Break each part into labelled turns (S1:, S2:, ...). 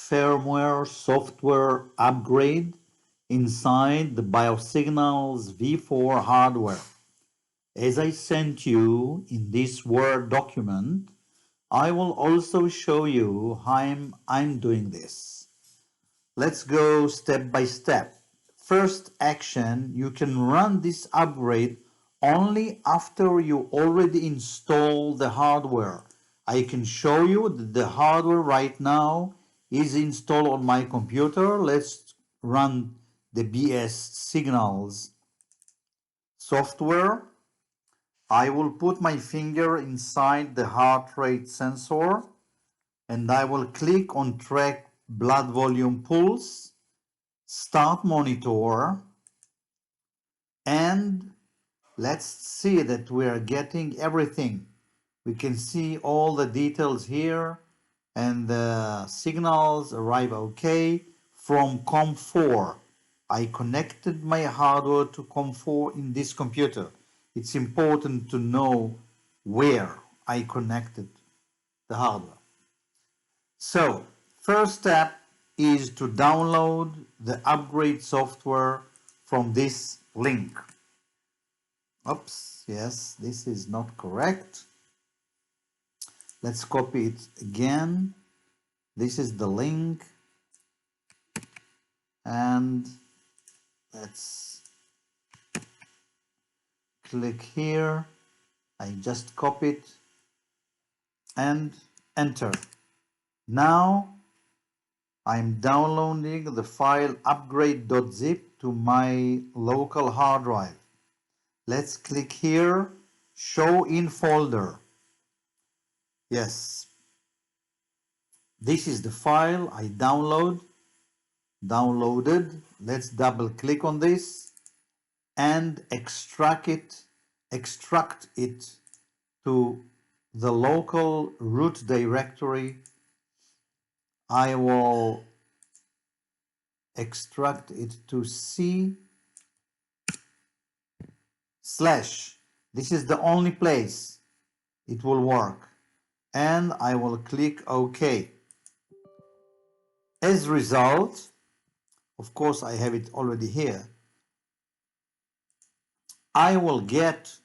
S1: firmware software upgrade inside the BioSignals V4 hardware. As I sent you in this Word document, I will also show you how I'm doing this. Let's go step by step. First action, you can run this upgrade only after you already install the hardware. I can show you that the hardware right now is installed on my computer. Let's run the BioSignals software. I will put my finger inside the heart rate sensor and I will click on track blood volume pulse, start monitor, and let's see that we are getting everything. We can see all the details here and the signals arrive okay from COM4. I connected my hardware to COM4 in this computer. It's important to know where I connected the hardware. So, first step is to download the upgrade software from this link. Oops, yes, this is not correct. Let's copy it again. This is the link. And let's click here. I just copy it and enter. Now I'm downloading the file upgrade.zip to my local hard drive. Let's click here, show in folder. Yes, this is the file I downloaded. Let's double click on this and extract it to the local root directory. I will extract it to C/. This is the only place it will work, and I will click OK. As a result, of course I have it already here, I will get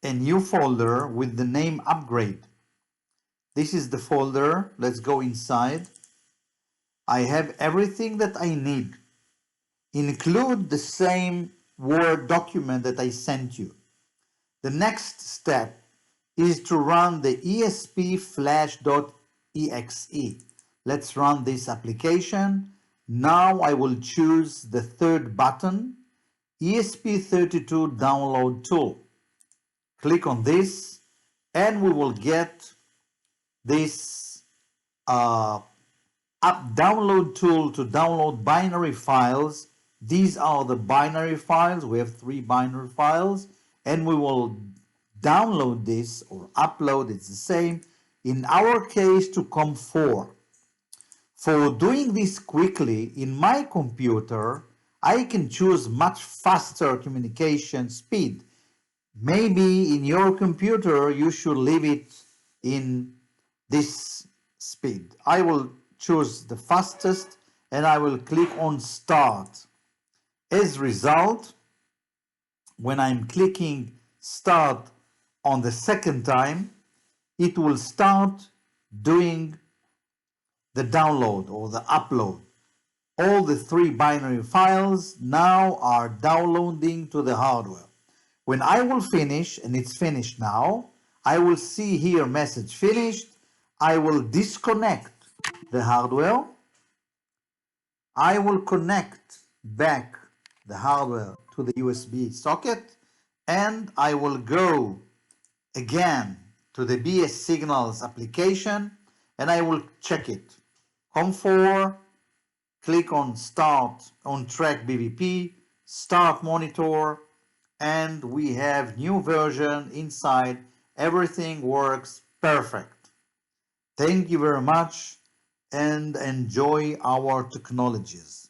S1: a new folder with the name upgrade. This is the folder. Let's go inside. I have everything that I need, include the same Word document that I sent you. The next step is to run the espflash.exe. Let's run this application. Now I will choose the third button, ESP32 download tool. Click on this and we will get this download tool to download binary files. These are the binary files. We have 3 binary files and we will download this or upload, it's the same, in our case to COM4. For doing this quickly in my computer, I can choose much faster communication speed. Maybe in your computer you should leave it in this speed. I will choose the fastest and I will click on start. As a result, when I'm clicking start on the second time, it will start doing the download or the upload. All the 3 binary files now are downloading to the hardware. When I will finish, and it's finished now, I will see here message finished. I will disconnect the hardware. I will connect back the hardware to the USB socket, and I will go again to the BioSignals application and I will check it. COM4, click on start on track BVP, start monitor, and we have new version inside. Everything works perfect. Thank you very much and enjoy our technologies.